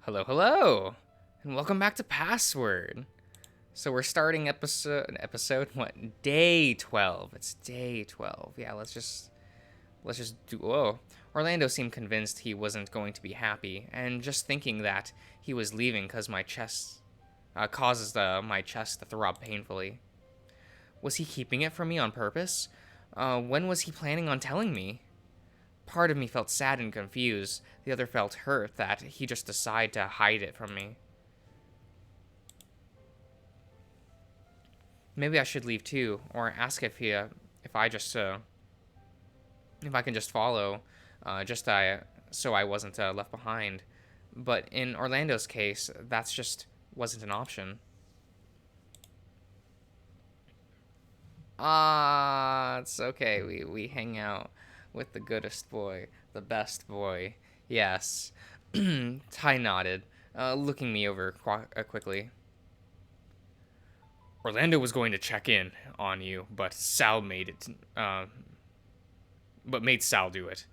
Hello, hello, and welcome back to Password. So we're starting episode what? Day 12. It's day 12. Yeah, let's just do. Whoa. Orlando seemed convinced he wasn't going to be happy, and just thinking that he was leaving because my chest causes my chest to throb painfully. Was he keeping it from me on purpose? When was he planning on telling me? Part of me felt sad and confused. The other felt hurt that he just decided to hide it from me. Maybe I should leave too, or ask if I just if I can just follow, just so I wasn't left behind. But in Orlando's case, that's just wasn't an option. It's okay. We hang out with the goodest boy, the best boy. Yes. Ty nodded, looking me over quickly. Orlando was going to check in on you, but Sal made it. But made Sal do it.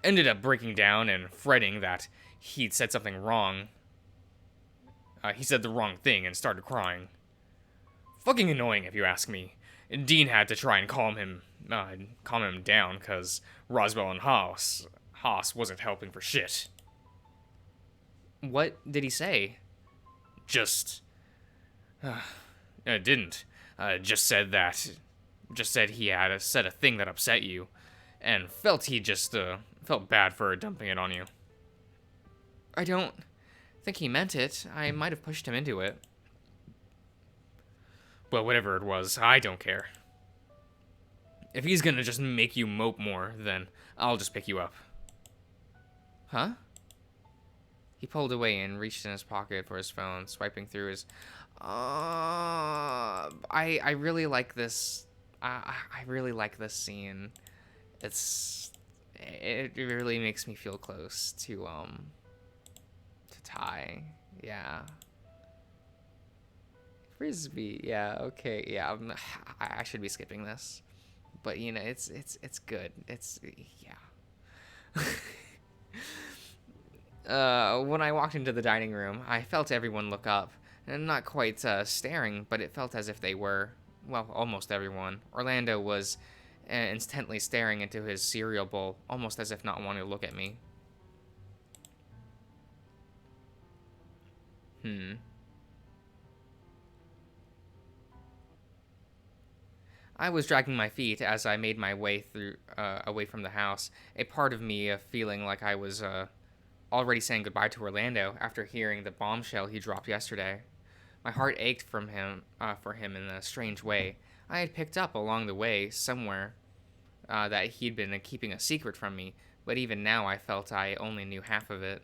Ended up breaking down and fretting that he'd said something wrong. He said the wrong thing and started crying. Fucking annoying, if you ask me. Dean had to try and calm him down, cause Roswell and Haas wasn't helping for shit. What did he say? Just didn't. Just said he had said a thing that upset you, and felt he just felt bad for dumping it on you. I don't think he meant it. I might have pushed him into it. Well, whatever it was, I don't care. If he's gonna just make you mope more, then I'll just pick you up. Huh? He pulled away and reached in his pocket for his phone, swiping through his. I really like this. I really like this scene. It really makes me feel close to Ty. Yeah. Frisbee. Yeah. Okay. Yeah. I should be skipping this, but it's good. It's yeah. When I walked into the dining room, I felt everyone look up, and not quite staring, but it felt as if they were. Well, almost everyone. Orlando was intently staring into his cereal bowl, almost as if not wanting to look at me. I was dragging my feet as I made my way through away from the house. A part of me feeling like I was already saying goodbye to Orlando after hearing the bombshell he dropped yesterday. My heart ached for him in a strange way. I had picked up along the way somewhere that he'd been keeping a secret from me, but even now I felt I only knew half of it.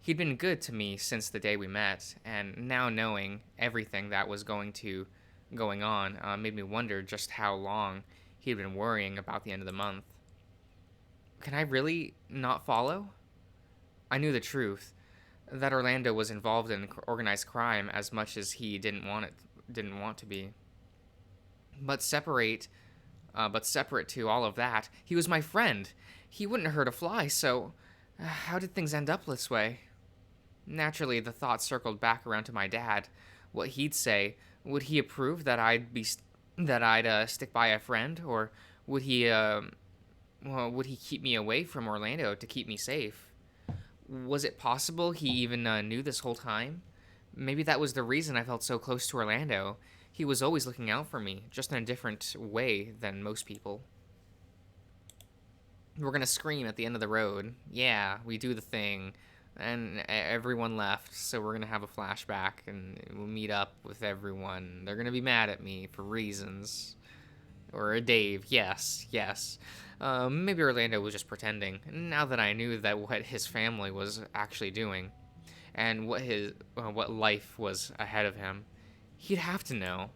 He'd been good to me since the day we met, and now knowing everything that was going on made me wonder just how long he'd been worrying about the end of the month. Can I really not follow? I knew the truth, that Orlando was involved in organized crime as much as he didn't want to be. But separate to all of that, he was my friend. He wouldn't hurt a fly, so how did things end up this way? Naturally, the thought circled back around to my dad. What he'd say. Would he approve that I'd stick by a friend, or would he would he keep me away from Orlando to keep me safe? Was it possible he even knew this whole time? Maybe that was the reason I felt so close to Orlando. He was always looking out for me, just in a different way than most people. We're gonna scream at the end of the road. Yeah, we do the thing. And everyone left, so we're gonna have a flashback, and we'll meet up with everyone. They're gonna be mad at me for reasons. Or a Dave, yes. Maybe Orlando was just pretending. Now that I knew that what his family was actually doing, and what life was ahead of him, he'd have to know.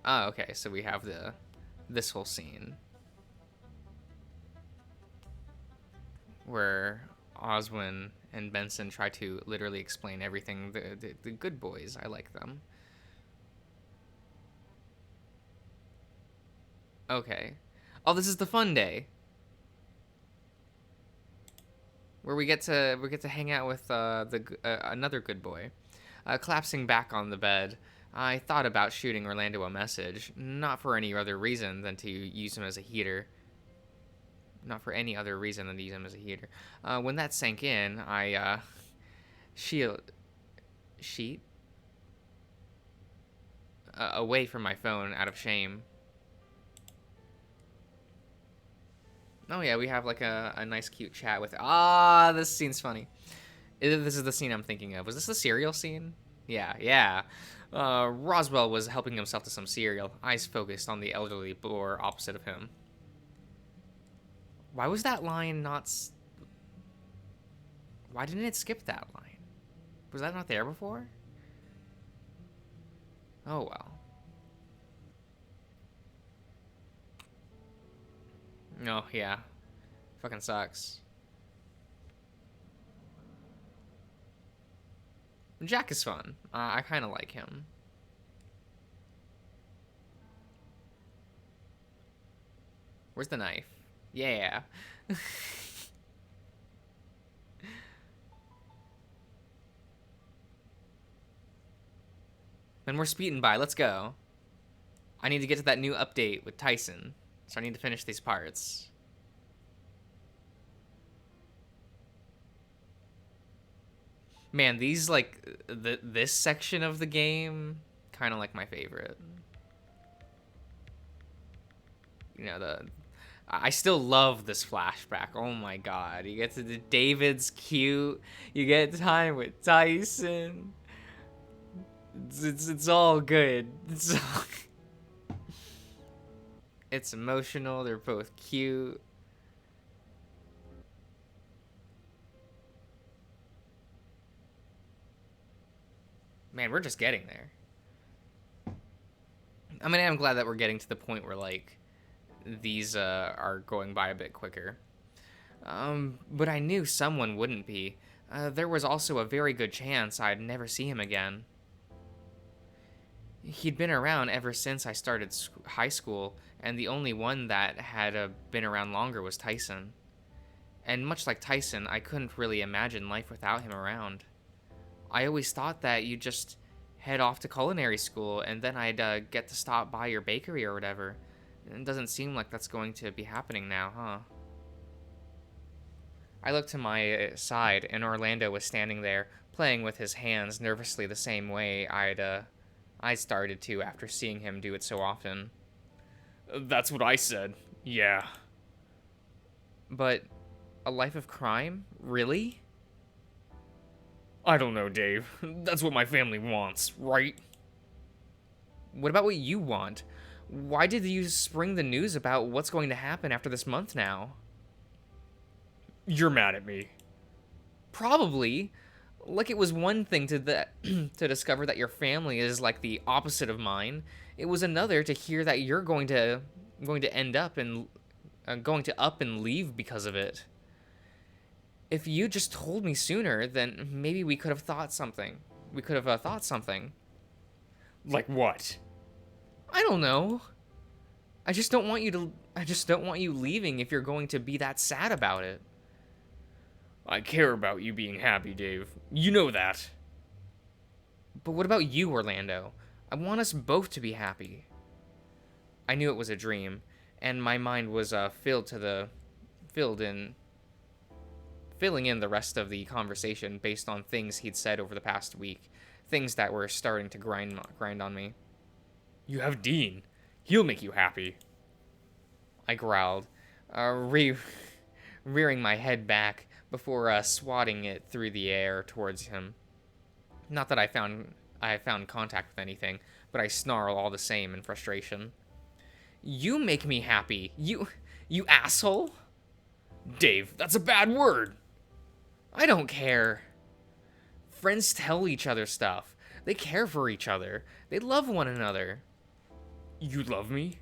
Oh, okay. So we have this whole scene where Oswin and Benson try to literally explain everything. The good boys, I like them. Okay. Oh, this is the fun day where we get to hang out with another good boy. Collapsing back on the bed, I thought about shooting Orlando a message, not for any other reason than to use him as a heater. Not for any other reason than to use him as a heater. When that sank in, I sheet away from my phone out of shame. Oh yeah, we have like a nice cute chat with. This scene's funny. This is the scene I'm thinking of. Was this the cereal scene? Yeah, yeah. Roswell was helping himself to some cereal, eyes focused on the elderly boar opposite of him. Why was that line not... Why didn't it skip that line? Was that not there before? Oh, well. Oh, yeah. Fucking sucks. Jack is fun. I kind of like him. Where's the knife? Yeah. And we're speeding by. Let's go. I need to get to that new update with Tyson. So I need to finish these parts. Man, these, like, this section of the game, kind of like my favorite. You know, I still love this flashback. Oh my god. You get to the David's cute. You get time with Tyson. It's all good. It's emotional. They're both cute. Man, we're just getting there. I mean, I'm glad that we're getting to the point where, like, these are going by a bit quicker. But I knew someone wouldn't be. There was also a very good chance I'd never see him again. He'd been around ever since I started high school, and the only one that had been around longer was Tyson. And much like Tyson, I couldn't really imagine life without him around. I always thought that you'd just head off to culinary school, and then I'd get to stop by your bakery or whatever. It doesn't seem like that's going to be happening now, huh? I looked to my side, and Orlando was standing there, playing with his hands nervously the same way I started to after seeing him do it so often. That's what I said. Yeah. But a life of crime? Really? I don't know, Dave. That's what my family wants, right? What about what you want? Why did you spring the news about what's going to happen after this month now? You're mad at me. Probably. Like it was one thing to to discover that your family is like the opposite of mine. It was another to hear that you're going to end up and going to up and leave because of it. If you just told me sooner, then maybe we could have thought something. We could have thought something. Like what? I don't know. I just don't want you leaving if you're going to be that sad about it. I care about you being happy, Dave. You know that. But what about you, Orlando? I want us both to be happy. I knew it was a dream, and my mind was filling in the rest of the conversation based on things he'd said over the past week, things that were starting to grind on me. You have Dean. He'll make you happy. I growled, rearing my head back before swatting it through the air towards him. Not that I found contact with anything, but I snarl all the same in frustration. You make me happy. You asshole. Dave, that's a bad word. I don't care. Friends tell each other stuff. They care for each other. They love one another. You love me?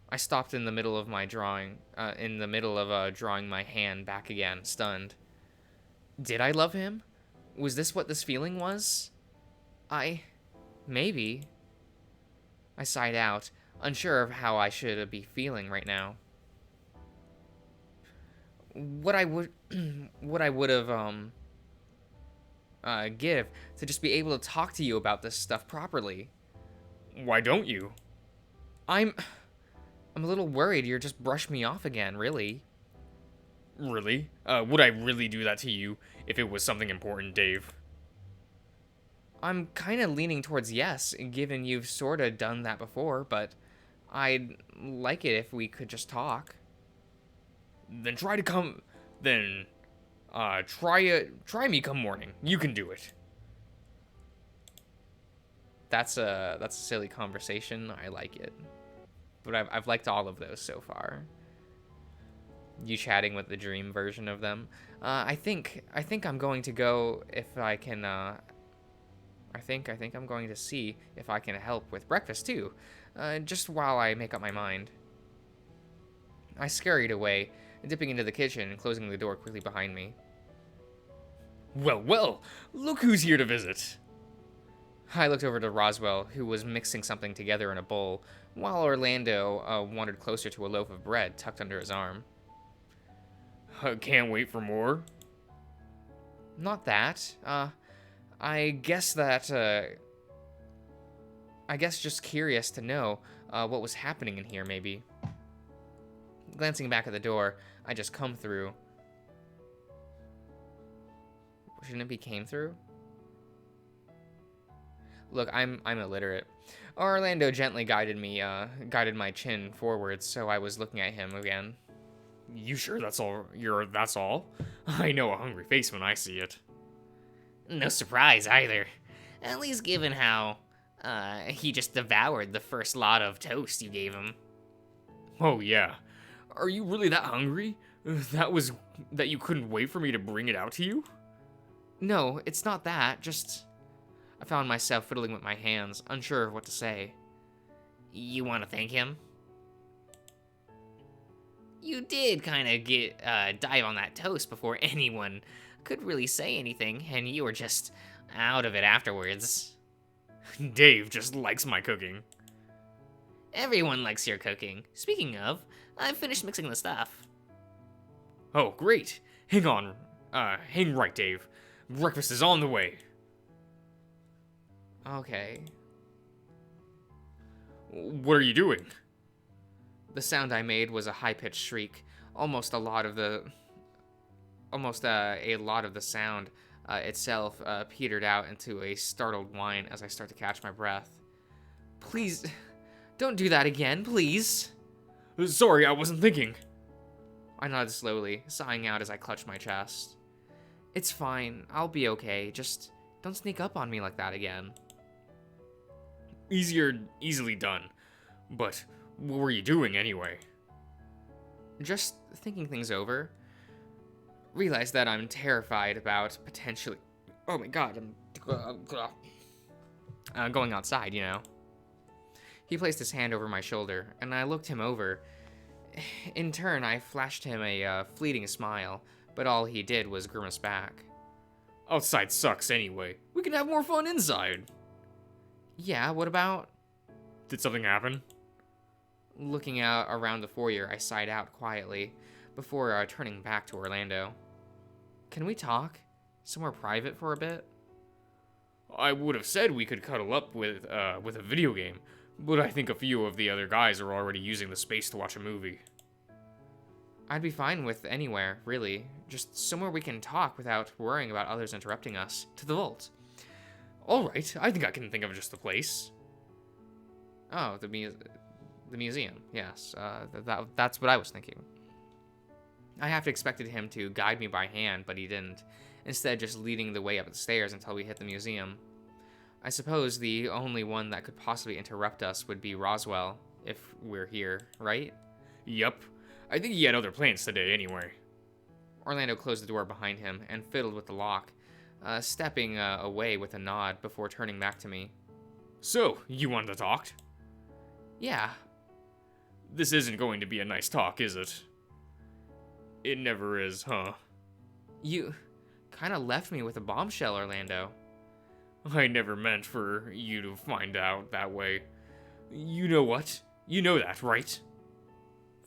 I stopped in the middle of my drawing, drawing my hand back again, stunned. Did I love him? Was this what this feeling was? Maybe. I sighed out, unsure of how I should be feeling right now. what I would what I would have give to just be able to talk to you about this stuff properly. Why don't you? I'm I'm a little worried you're just brush me off again, really. Really? Would I really do that to you if it was something important, Dave? I'm kind of leaning towards yes, given you've sort of done that before, but I'd like it if we could just talk. Then try to come. Then, try me come morning. You can do it. That's a silly conversation. I like it, but I've liked all of those so far. You chatting with the dream version of them. I think I'm going to go if I can. I think I'm going to see if I can help with breakfast too, just while I make up my mind. I scurried away, dipping into the kitchen and closing the door quickly behind me. Well, well, look who's here to visit. I looked over to Roswell, who was mixing something together in a bowl, while Orlando wandered closer to a loaf of bread tucked under his arm. Can't wait for more. Not that. I guess just curious to know what was happening in here, maybe. Glancing back at the door I just come through. Shouldn't it be came through? Look, I'm illiterate. Orlando gently guided my chin forwards, so I was looking at him again. You sure that's all? That's all? I know a hungry face when I see it. No surprise either. At least given how, he just devoured the first lot of toast you gave him. Oh yeah. Are you really that hungry? That you couldn't wait for me to bring it out to you? No, it's not that. Just I found myself fiddling with my hands, unsure of what to say. You want to thank him? You did kind of dive on that toast before anyone could really say anything, and you were just out of it afterwards. Dave just likes my cooking. Everyone likes your cooking. Speaking of, I've finished mixing the stuff. Oh, great. Hang on. Hang right, Dave. Breakfast is on the way. Okay. What are you doing? The sound I made was a high-pitched shriek. Almost a lot of the sound itself petered out into a startled whine as I start to catch my breath. Please, don't do that again, please. Sorry, I wasn't thinking. I nodded slowly, sighing out as I clutched my chest. It's fine. I'll be okay. Just don't sneak up on me like that again. Easily done. But what were you doing anyway? Just thinking things over. Realized that I'm terrified about potentially... Oh my god, I'm going outside, you know. He placed his hand over my shoulder, and I looked him over. In turn, I flashed him a fleeting smile, but all he did was grimace back. Outside sucks anyway. We can have more fun inside. Yeah, what about... Did something happen? Looking out around the foyer, I sighed out quietly, before turning back to Orlando. Can we talk? Somewhere private for a bit? I would have said we could cuddle up with a video game, but I think a few of the other guys are already using the space to watch a movie. I'd be fine with anywhere, really. Just somewhere we can talk without worrying about others interrupting us. To the vault. Alright, I think I can think of just the place. Oh, the museum. Yes, that's what I was thinking. I half expected him to guide me by hand, but he didn't. Instead, just leading the way up the stairs until we hit the museum. I suppose the only one that could possibly interrupt us would be Roswell, if we're here, right? Yup. I think he had other plans today anyway. Orlando closed the door behind him and fiddled with the lock, stepping away with a nod before turning back to me. So, you wanted to talk? Yeah. This isn't going to be a nice talk, is it? It never is, huh? You kind of left me with a bombshell, Orlando. I never meant for you to find out that way. You know what? You know that, right?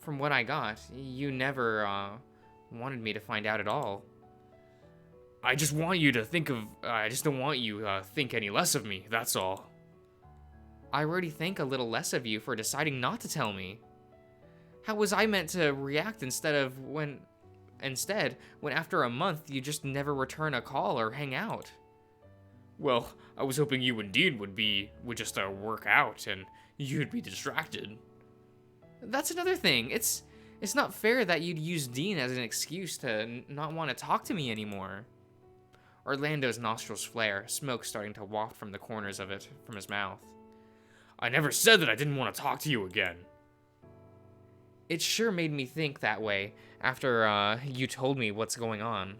From what I got, you never wanted me to find out at all. I just want you to think of. I just don't want you think any less of me. That's all. I already think a little less of you for deciding not to tell me. How was I meant to react instead, when after a month you just never return a call or hang out? Well, I was hoping you and Dean would just work out and you'd be distracted. That's another thing. It's not fair that you'd use Dean as an excuse to not want to talk to me anymore. Orlando's nostrils flare, smoke starting to waft from the corners of it from his mouth. I never said that I didn't want to talk to you again. It sure made me think that way after you told me what's going on.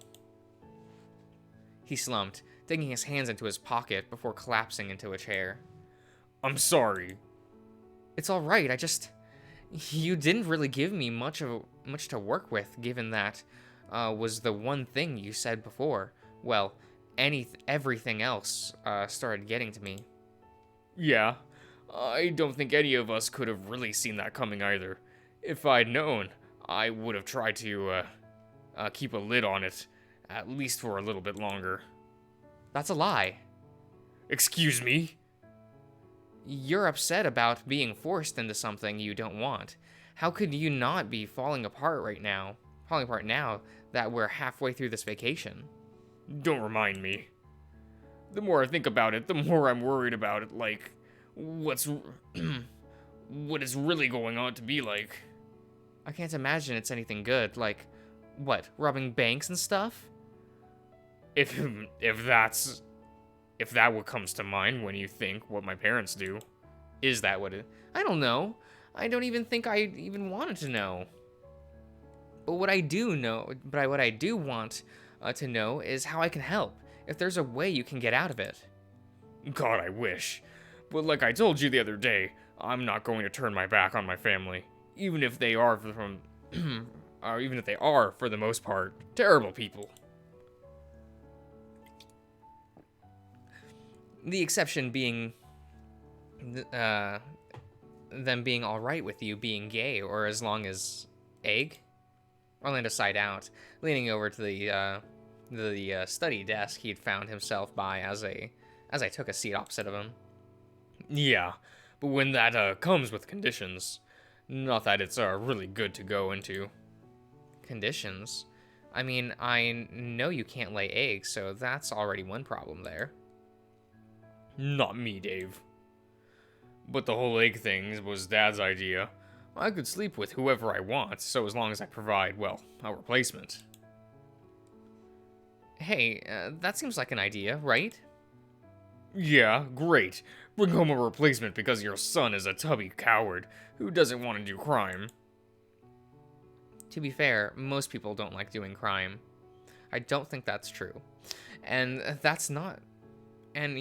He slumped, digging his hands into his pocket before collapsing into a chair. I'm sorry. It's all right. You didn't really give me much to work with, given that was the one thing you said before. Well, everything else started getting to me. Yeah, I don't think any of us could have really seen that coming either. If I'd known, I would have tried to keep a lid on it, at least for a little bit longer. That's a lie. Excuse me? You're upset about being forced into something you don't want. How could you not be falling apart now that we're halfway through this vacation? Don't remind me. The more I think about it, the more I'm worried about it, like, what is really going on to be like. I can't imagine it's anything good, like, what, robbing banks and stuff? If that what comes to mind when you think what my parents do. Is that what it... I don't know. I don't even think I even wanted to know. But what I do want to know is how I can help. If there's a way you can get out of it. God, I wish. But like I told you the other day, I'm not going to turn my back on my family. Even if they are for the most part, terrible people. The exception being them being alright with you being gay, or as long as Egg? Orlando sighed out, leaning over to the study desk he'd found himself by as I took a seat opposite of him. Yeah, but when that comes with conditions, not that it's really good to go into. Conditions? I mean, I know you can't lay eggs, so that's already one problem there. Not me, Dave. But the whole egg thing was Dad's idea. I could sleep with whoever I want, so as long as I provide, well, a replacement. Hey, that seems like an idea, right? Yeah, great. Bring home a replacement because your son is a tubby coward who doesn't want to do crime. To be fair, most people don't like doing crime. I don't think that's true. And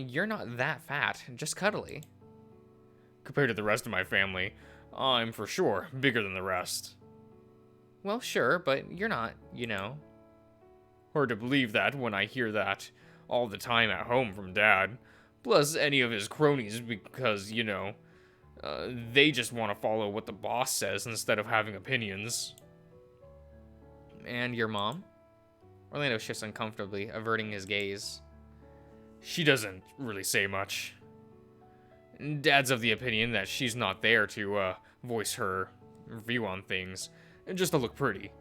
you're not that fat, just cuddly. Compared to the rest of my family, I'm for sure bigger than the rest. Well, sure, but you're not, you know. Hard to believe that when I hear that all the time at home from Dad. Plus any of his cronies because, they just want to follow what the boss says instead of having opinions. And your mom? Orlando shifts uncomfortably, averting his gaze. She doesn't really say much. Dad's of the opinion that she's not there to voice her view on things, just to look pretty.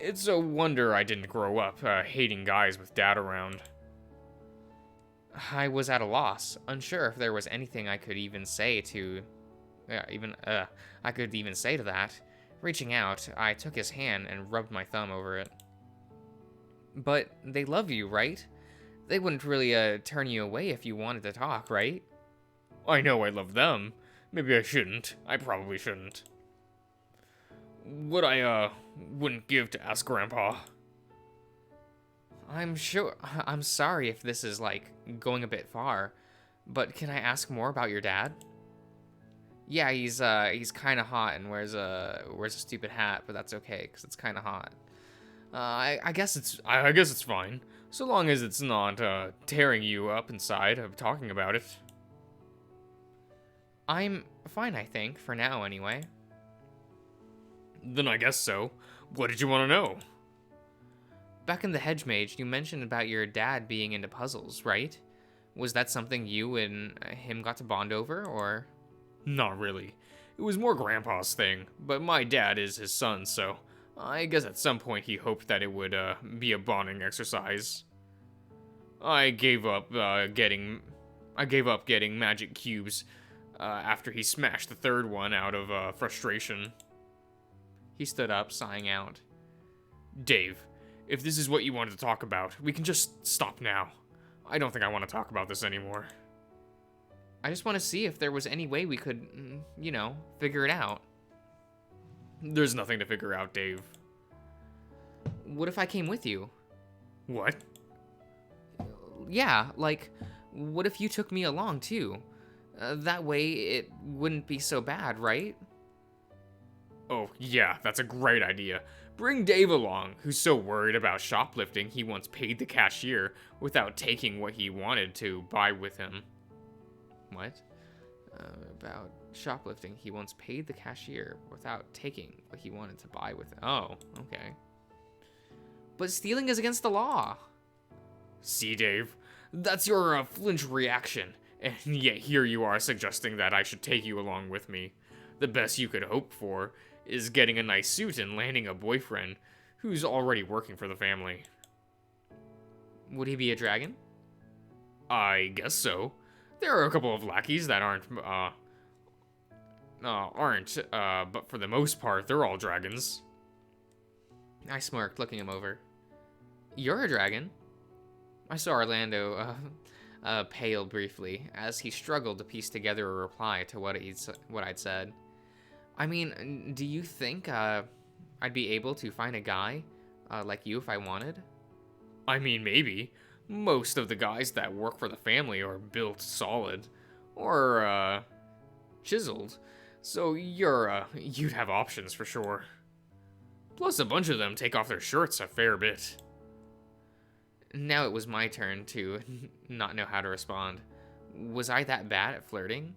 It's a wonder I didn't grow up hating guys with Dad around. I was at a loss, unsure if there was anything I could even say to that. Reaching out, I took his hand and rubbed my thumb over it. But they love you, right? They wouldn't really turn you away if you wanted to talk, right? I know I love them. Maybe I shouldn't. I probably shouldn't. What I wouldn't give to ask Grandpa. I'm sorry if this is, going a bit far, but can I ask more about your dad? Yeah, he's kind of hot and wears a stupid hat, but that's okay, because it's kind of hot. I guess it's fine, so long as it's not, tearing you up inside of talking about it. I'm fine, I think, for now, anyway. Then I guess so. What did you want to know? back in the Hedge Mage, you mentioned about your dad being into puzzles, right? Was that something you and him got to bond over, or? Not really. It was more Grandpa's thing, but my dad is his son, so I guess at some point he hoped that it would be a bonding exercise. I gave up getting magic cubes after he smashed the third one out of frustration. He stood up, sighing out. Dave, if this is what you wanted to talk about, we can just stop now. I don't think I want to talk about this anymore. I just want to see if there was any way we could, figure it out. There's nothing to figure out, Dave. What if I came with you? What? Yeah, like, what if you took me along too? That way it wouldn't be so bad, right? Oh, yeah, that's a great idea. Bring Dave along, who's so worried about shoplifting he once paid the cashier without taking what he wanted to buy with him. What? About shoplifting, he once paid the cashier without taking what he wanted to buy with him. Oh, okay. But stealing is against the law. See, Dave? That's your flinch reaction. And yet here you are suggesting that I should take you along with me. The best you could hope for is getting a nice suit and landing a boyfriend who's already working for the family. Would he be a dragon? I guess so. There are a couple of lackeys that aren't, but for the most part, they're all dragons. I smirked, looking him over. You're a dragon? I saw Orlando, pale briefly, as he struggled to piece together a reply to what I'd said. I mean, do you think, I'd be able to find a guy, like you if I wanted? I mean, maybe. Most of the guys that work for the family are built solid. Or, chiseled. So you'd have options for sure. Plus, a bunch of them take off their shirts a fair bit. Now it was my turn to not know how to respond. Was I that bad at flirting?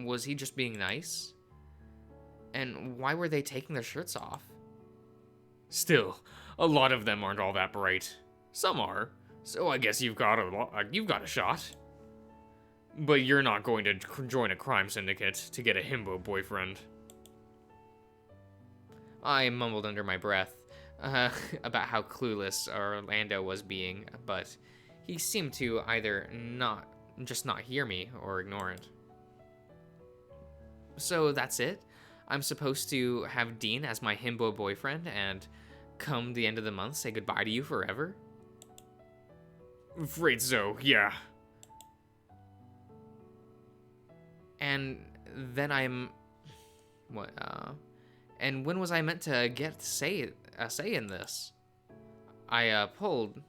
Was he just being nice? And why were they taking their shirts off? Still, a lot of them aren't all that bright. Some are, so I guess you've got a shot. But you're not going to join a crime syndicate to get a himbo boyfriend. I mumbled under my breath about how clueless Orlando was being, but he seemed to either not hear me or ignore it. So that's it? I'm supposed to have Dean as my himbo boyfriend and come the end of the month say goodbye to you forever? Afraid so, yeah. And then and when was I meant to get say in this? I pulled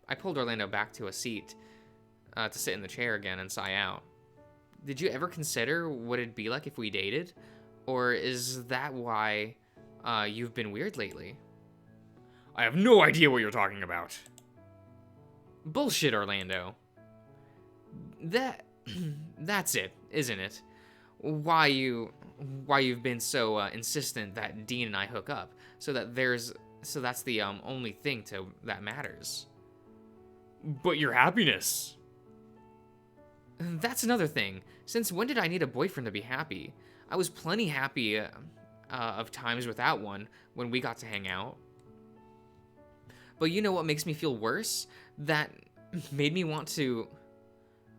Orlando back to a seat to sit in the chair again and sigh out. Did you ever consider what it'd be like if we dated? Or is that why you've been weird lately? I have no idea what you're talking about. Bullshit, Orlando. That's it, isn't it? Why you've been so insistent that Dean and I hook up, so that's the only thing that matters. But your happiness. That's another thing. Since when did I need a boyfriend to be happy? I was plenty happy of times without one when we got to hang out. But you know what makes me feel worse? That made me want to...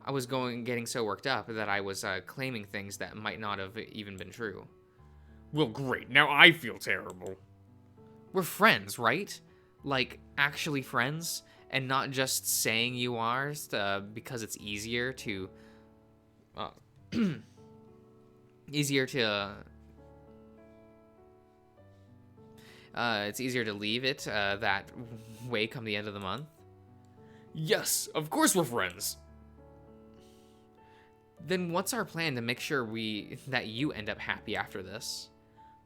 I was getting so worked up that I was claiming things that might not have even been true. Well, great. Now I feel terrible. We're friends, right? Like, actually friends? And not just saying you are because it's easier to... it's easier to leave it that way come the end of the month. Yes, of course we're friends. Then what's our plan to make sure that you end up happy after this?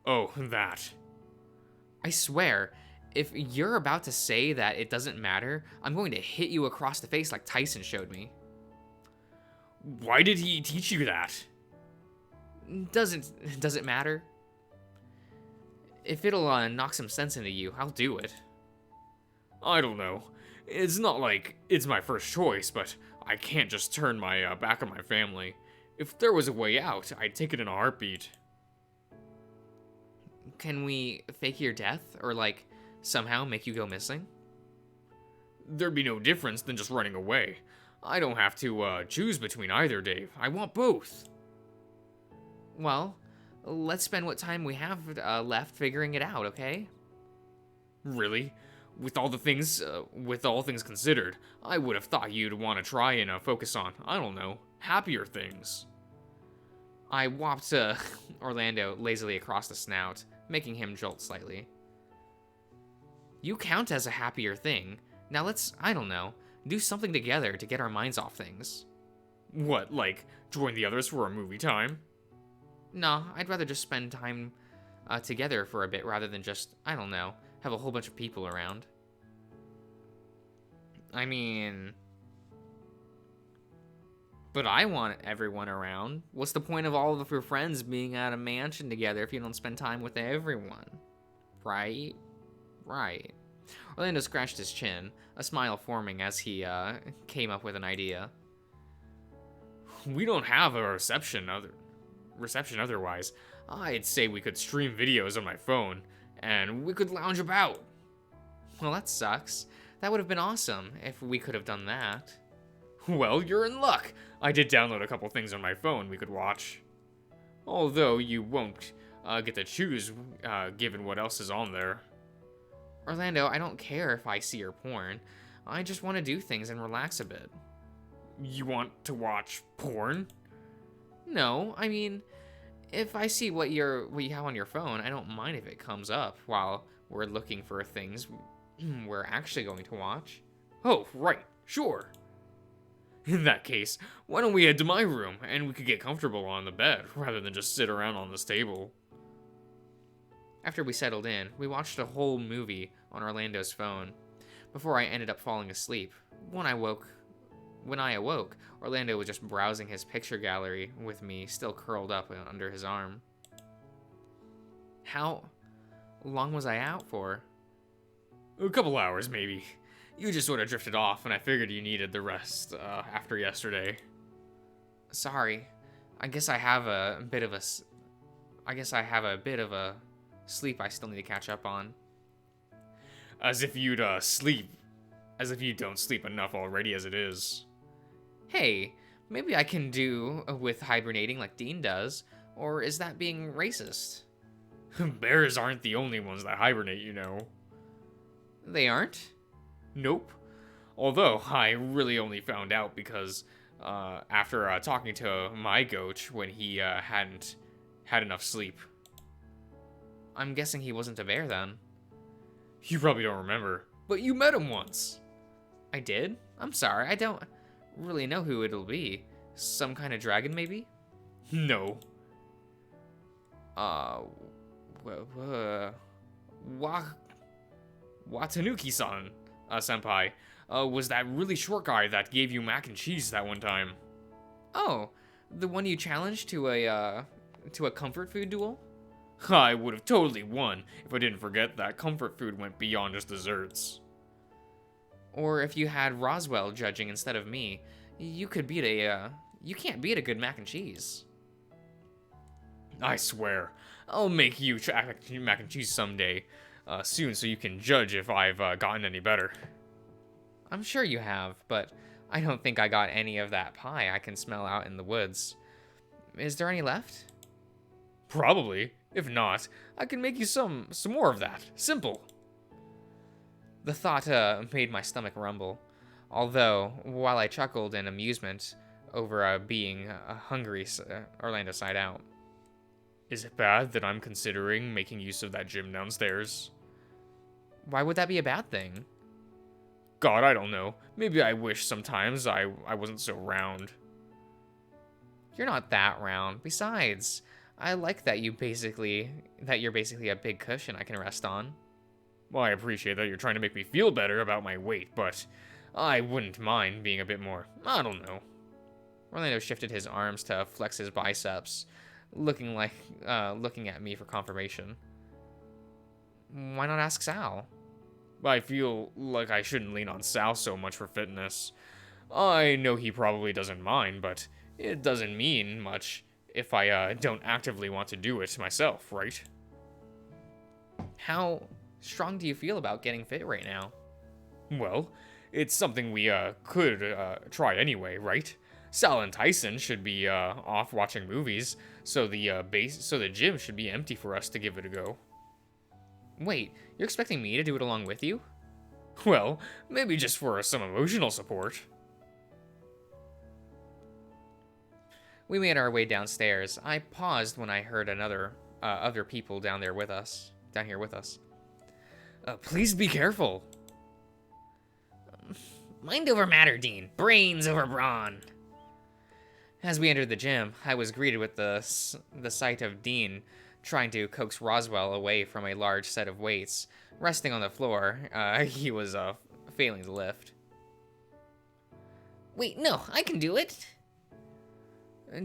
Oh, that. I swear, if you're about to say that it doesn't matter, I'm going to hit you across the face like Tyson showed me. Why did he teach you that? Does it matter? If it'll knock some sense into you, I'll do it. I don't know. It's not like it's my first choice, but I can't just turn my back on my family. If there was a way out, I'd take it in a heartbeat. Can we fake your death or like somehow make you go missing? There'd be no difference than just running away. I don't have to choose between either, Dave. I want both. Well, let's spend what time we have left figuring it out, okay? Really? With all things considered, I would have thought you'd want to try and focus on, I don't know, happier things. I whopped Orlando lazily across the snout, making him jolt slightly. You count as a happier thing. Now let's, I don't know, do something together to get our minds off things. What, like join the others for a movie time? No, I'd rather just spend time together for a bit rather than just, I don't know, have a whole bunch of people around. I mean... But I want everyone around. What's the point of all of your friends being at a mansion together if you don't spend time with everyone? Right? Right. Orlando scratched his chin, a smile forming as he came up with an idea. We don't have a reception otherwise. I'd say we could stream videos on my phone, and we could lounge about. Well, that sucks. That would have been awesome if we could have done that. Well, you're in luck. I did download a couple things on my phone we could watch. Although you won't get to choose given what else is on there. Orlando, I don't care if I see your porn. I just want to do things and relax a bit. You want to watch porn? No, I mean, if I see what you have on your phone, I don't mind if it comes up while we're looking for things we're actually going to watch. Oh, right, sure. In that case, why don't we head to my room and we could get comfortable on the bed rather than just sit around on this table? After we settled in, we watched a whole movie on Orlando's phone before I ended up falling asleep. When I awoke, Orlando was just browsing his picture gallery with me still curled up under his arm. How long was I out for? A couple hours, maybe. You just sort of drifted off, and I figured you needed the rest after yesterday. Sorry. I guess I have a bit of a sleep I still need to catch up on. As if you'd sleep. As if you don't sleep enough already as it is. Hey, maybe I can do with hibernating like Dean does, or is that being racist? Bears aren't the only ones that hibernate, you know. They aren't? Nope. Although, I really only found out because after talking to my goat when he hadn't had enough sleep. I'm guessing he wasn't a bear then. You probably don't remember, but you met him once. I did? I'm sorry, I don't really know who it'll be. Some kind of dragon, maybe? No. Watanuki-san, senpai, was that really short guy that gave you mac and cheese that one time. Oh, the one you challenged to a comfort food duel? I would have totally won if I didn't forget that comfort food went beyond just desserts. Or if you had Roswell judging instead of me, you can't beat a good mac and cheese. I swear, I'll make you mac and cheese someday, soon, so you can judge if I've gotten any better. I'm sure you have, but I don't think I got any of that pie I can smell out in the woods. Is there any left? Probably. If not, I can make you some more of that. Simple. The thought made my stomach rumble. Although, while I chuckled in amusement over being hungry, Orlando sighed out. Is it bad that I'm considering making use of that gym downstairs? Why would that be a bad thing? God, I don't know. Maybe I wish sometimes I wasn't so round. You're not that round. Besides, I like that you're basically a big cushion I can rest on. Well, I appreciate that you're trying to make me feel better about my weight, but I wouldn't mind being a bit more, I don't know. Orlando shifted his arms to flex his biceps, looking at me for confirmation. Why not ask Sal? but I feel like I shouldn't lean on Sal so much for fitness. I know he probably doesn't mind, but it doesn't mean much if I don't actively want to do it myself, right? How strong do you feel about getting fit right now? Well, it's something we could try anyway, right? Sal and Tyson should be off watching movies, so the gym should be empty for us to give it a go. Wait, you're expecting me to do it along with you? Well, maybe just for some emotional support. We made our way downstairs. I paused when I heard other people down here with us. Please be careful. Mind over matter, Dean. Brains over brawn. As we entered the gym, I was greeted with the sight of Dean trying to coax Roswell away from a large set of weights resting on the floor. He was failing to lift. Wait, no, I can do it.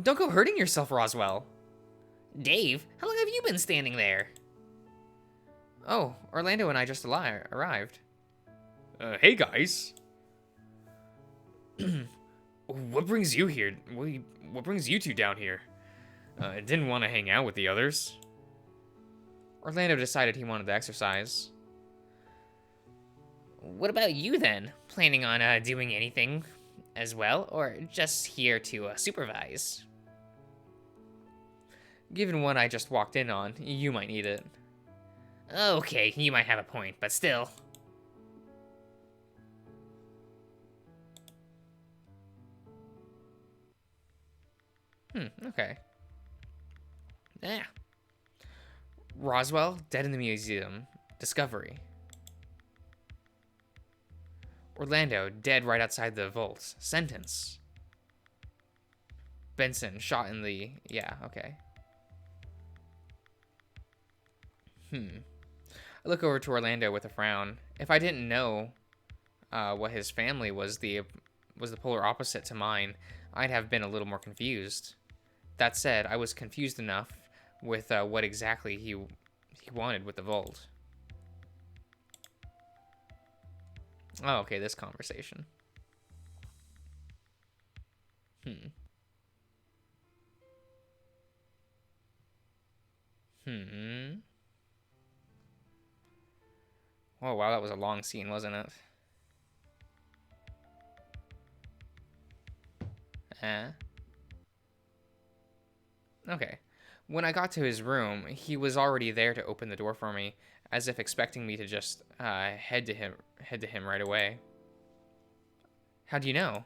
Don't go hurting yourself, Roswell. Dave, how long have you been standing there? Oh, Orlando and I just arrived. Hey guys. What brings you here? What brings you two down here? Didn't want to hang out with the others. Orlando decided he wanted to exercise. What about you then? Planning on doing anything as well, or just here to supervise? Given what I just walked in on, you might need it. Okay, you might have a point, but still. Okay. Yeah. Roswell, dead in the museum. Discovery. Orlando, dead right outside the vault. Sentence. Benson, shot in the... Yeah, okay. I look over to Orlando with a frown. If I didn't know what his family was the polar opposite to mine, I'd have been a little more confused. That said, I was confused enough with what exactly he wanted with the vault. Oh, okay, this conversation. Oh, wow, that was a long scene, wasn't it? Okay. When I got to his room, he was already there to open the door for me, as if expecting me to just head to him right away. How do you know?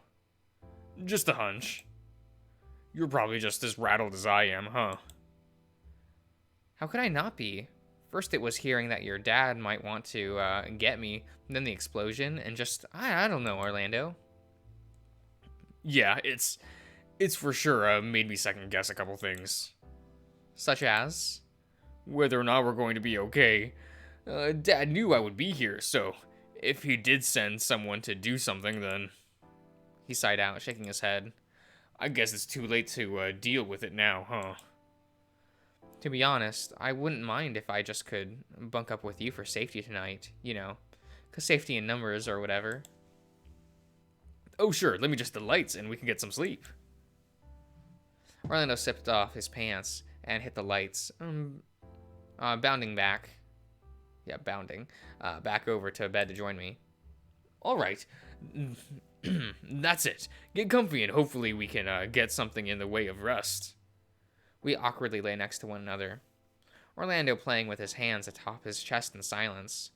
Just a hunch. You're probably just as rattled as I am, huh? How could I not be? First it was hearing that your dad might want to get me, then the explosion, and just, I don't know, Orlando. Yeah, it's for sure made me second guess a couple things. Such as? Whether or not we're going to be okay. Dad knew I would be here, so if he did send someone to do something, then... He sighed out, shaking his head. I guess it's too late to deal with it now, huh? To be honest, I wouldn't mind if I just could bunk up with you for safety tonight, you know, 'cause safety in numbers or whatever. Oh sure, let me just the lights and we can get some sleep. Orlando sipped off his pants and hit the lights, bounding back over to bed to join me. Alright, that's it. Get comfy and hopefully we can get something in the way of rest. We awkwardly lay next to one another. Orlando playing with his hands atop his chest in silence.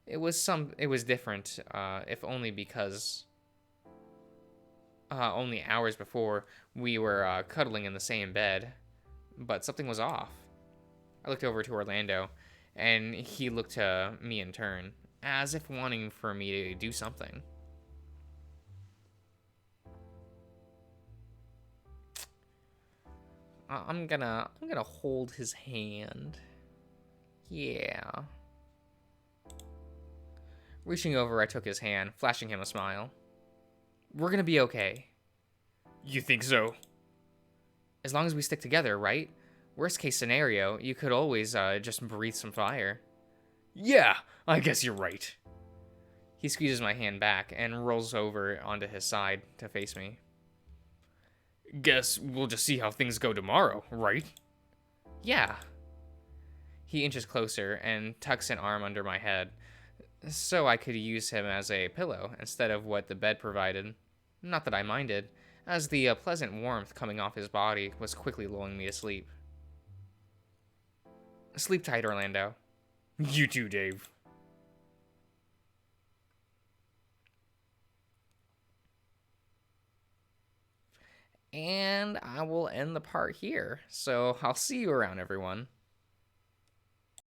It was different, if only because only hours before we were cuddling in the same bed, but something was off. I looked over to Orlando, and he looked to me in turn, as if wanting for me to do something. I'm gonna hold his hand. Yeah. Reaching over, I took his hand, flashing him a smile. We're gonna be okay. You think so? As long as we stick together, right? Worst case scenario, you could always just breathe some fire. Yeah, I guess you're right. He squeezes my hand back and rolls over onto his side to face me. Guess we'll just see how things go tomorrow, right? Yeah. He inches closer and tucks an arm under my head, so I could use him as a pillow instead of what the bed provided. Not that I minded, as the pleasant warmth coming off his body was quickly lulling me to sleep. Sleep tight, Orlando. You too, Dave. And I will end the part here, so I'll see you around, everyone.